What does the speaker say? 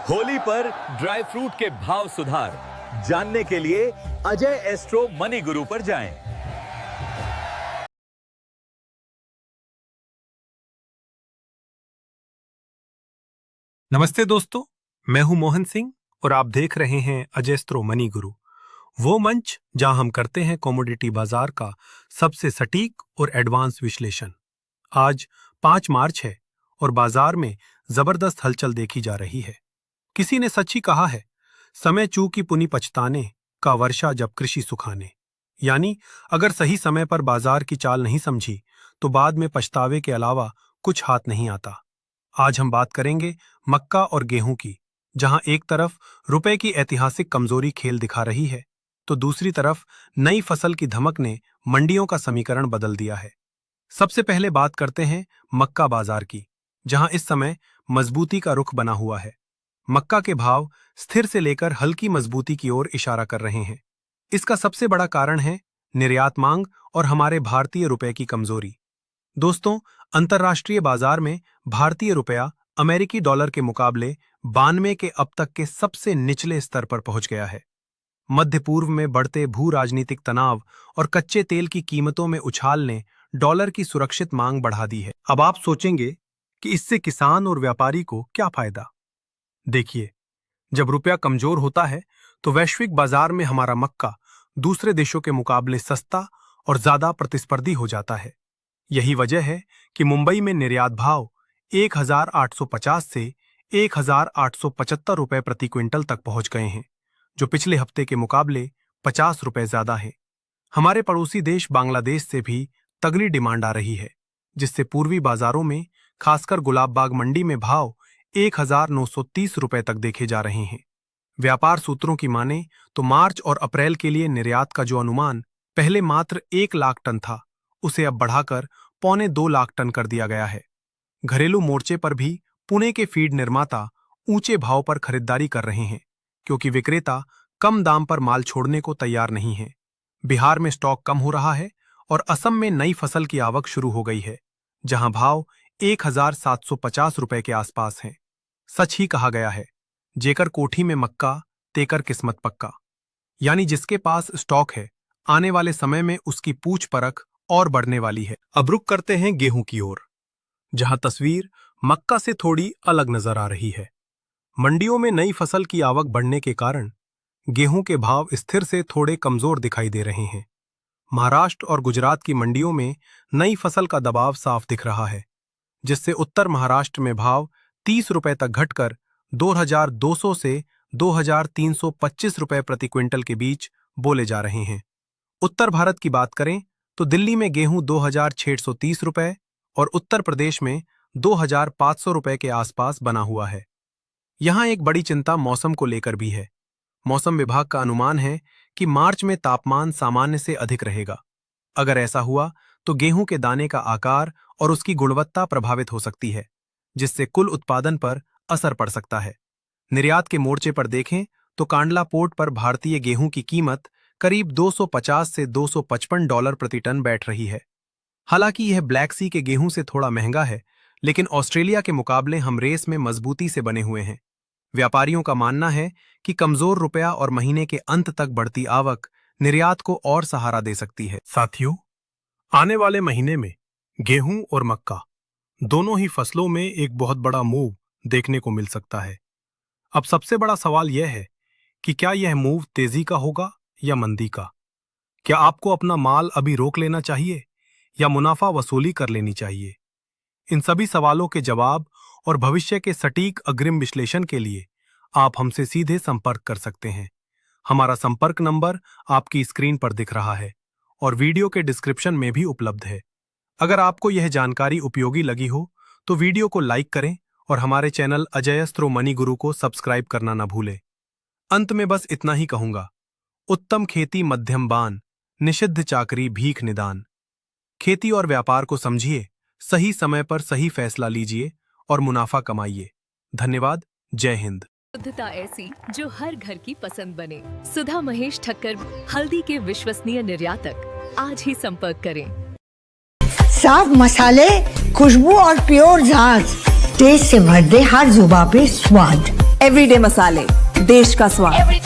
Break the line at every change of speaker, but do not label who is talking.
होली पर dry fruit के भाव सुधार जानने के लिए अजय एस्ट्रो मनी गुरु पर जाएं।
नमस्ते दोस्तों, मैं हूं मोहन सिंह और आप देख रहे हैं अजय एस्ट्रो मनी गुरु, वो मंच जहां हम करते हैं कमोडिटी बाजार का सबसे सटीक और एडवांस विश्लेषण। आज 5 मार्च है और बाजार में जबरदस्त हलचल देखी जा रही है। किसी ने सच ही कहा है, समय चूकी पुनि पछताने का वर्षा जब कृषि सुखाने। यानी अगर सही समय पर बाजार की चाल नहीं समझी तो बाद में पछतावे के अलावा कुछ हाथ नहीं आता। आज हम बात करेंगे मक्का और गेहूं की, जहां एक तरफ रुपए की ऐतिहासिक कमजोरी खेल दिखा रही है तो दूसरी तरफ नई फसल की धमक ने मंडियों का समीकरण बदल दिया है। सबसे पहले बात करते हैं मक्का बाजार की, जहां इस समय मजबूती का रुख बना हुआ है। मक्का के भाव स्थिर से लेकर हल्की मजबूती की ओर इशारा कर रहे हैं। इसका सबसे बड़ा कारण है निर्यात मांग और हमारे भारतीय रुपए की कमजोरी। दोस्तों, अंतर्राष्ट्रीय बाजार में भारतीय रुपया अमेरिकी डॉलर के मुकाबले 92 के अब तक के सबसे निचले स्तर पर पहुंच गया है। मध्य पूर्व में बढ़ते भू राजनीतिक तनाव और कच्चे तेल की कीमतों में उछाल ने डॉलर की सुरक्षित मांग बढ़ा दी है। अब आप सोचेंगे कि इससे किसान और व्यापारी को क्या फायदा? देखिए, जब रुपया कमजोर होता है तो वैश्विक बाजार में हमारा मक्का दूसरे देशों के मुकाबले सस्ता और ज्यादा प्रतिस्पर्धी हो जाता है। यही वजह है कि मुंबई में निर्यात भाव 1850 से 1875 रुपए प्रति क्विंटल तक पहुंच गए हैं, जो पिछले हफ्ते के मुकाबले 50 रुपए ज्यादा है। हमारे पड़ोसी देश बांग्लादेश से भी तगड़ी डिमांड आ रही है, जिससे पूर्वी बाजारों में खासकर गुलाबबाग मंडी में भाव 1930 रुपए तक देखे जा रहे हैं। व्यापार सूत्रों की माने तो मार्च और अप्रैल के लिए निर्यात का जो अनुमान पहले मात्र 1 लाख टन था, उसे अब बढ़ाकर 1.25 लाख टन कर दिया गया है। घरेलू मोर्चे पर भी पुणे के फीड निर्माता ऊंचे भाव पर खरीदारी कर रहे हैं, क्योंकि विक्रेता कम दाम पर माल छोड़ने को तैयार नहीं है। बिहार में स्टॉक कम हो रहा है और असम में नई फसल की आवक शुरू हो गई है, जहां भाव 1750 रुपए के आसपास हैं। सच ही कहा गया है, जेकर कोठी में मक्का तेकर किस्मत पक्का। यानी जिसके पास स्टॉक है, आने वाले समय में उसकी पूछ परख और बढ़ने वाली है। अब रुक करते हैं गेहूं की ओर, जहां तस्वीर मक्का से थोड़ी अलग नजर आ रही है। मंडियों में नई फसल की आवक बढ़ने के कारण गेहूं के भाव स्थिर से थोड़े कमजोर दिखाई दे रहे हैं। महाराष्ट्र और गुजरात की मंडियों में नई फसल का दबाव साफ दिख रहा है, जिससे उत्तर महाराष्ट्र में भाव 30 रुपए तक घटकर 2200 से 2325 रुपए प्रति क्विंटल के बीच बोले जा रहे हैं। उत्तर भारत की बात करें तो दिल्ली में गेहूं 2630 रुपए और उत्तर प्रदेश में 2500 रुपए के आसपास बना हुआ है। यहां एक बड़ी चिंता मौसम को लेकर भी है। मौसम विभाग का अनुमान है कि मार्च में तापमान सामान्य से अधिक रहेगा। अगर ऐसा हुआ तो गेहूं के दाने का आकार और उसकी गुणवत्ता प्रभावित हो सकती है, जिससे कुल उत्पादन पर असर पड़ सकता है। निर्यात के मोर्चे पर देखें तो कांडला पोर्ट पर भारतीय गेहूं की कीमत करीब 250 से 255 डॉलर प्रति टन बैठ रही है। हालांकि यह ब्लैक सी के गेहूं से थोड़ा महंगा है, लेकिन ऑस्ट्रेलिया के मुकाबले हम रेस में मजबूती से बने हुए हैं। व्यापारियों का मानना है कि कमजोर रुपया और महीने के अंत तक बढ़ती आवक निर्यात को और सहारा दे सकती है। साथियों, आने वाले महीने में गेहूं और मक्का दोनों ही फसलों में एक बहुत बड़ा मूव देखने को मिल सकता है। अब सबसे बड़ा सवाल यह है कि क्या यह मूव तेजी का होगा या मंदी का? क्या आपको अपना माल अभी रोक लेना चाहिए या मुनाफा वसूली कर लेनी चाहिए? इन सभी सवालों के जवाब और भविष्य के सटीक अग्रिम विश्लेषण के लिए आप हमसे सीधे संपर्क कर सकते हैं। हमारा संपर्क नंबर आपकी स्क्रीन पर दिख रहा है और वीडियो के डिस्क्रिप्शन में भी उपलब्ध है। अगर आपको यह जानकारी उपयोगी लगी हो तो वीडियो को लाइक करें और हमारे चैनल अजय एस्ट्रो मनी गुरु को सब्सक्राइब करना न भूलें। अंत में बस इतना ही कहूंगा, उत्तम खेती मध्यम बान, निषिद्ध चाकरी भीख निदान। खेती और व्यापार को समझिए, सही समय पर सही फैसला लीजिए और मुनाफा कमाइए। धन्यवाद। जय हिंद।
शुद्धता ऐसी जो हर घर की पसंद बने। सुधा महेश ठक्कर, हल्दी के विश्वसनीय निर्यातक। आज ही संपर्क करें।
साफ मसाले, खुशबू और प्योर झांझ, टेस्ट से भर दे हर जुबां पे स्वाद।
एवरीडे मसाले, देश का स्वाद।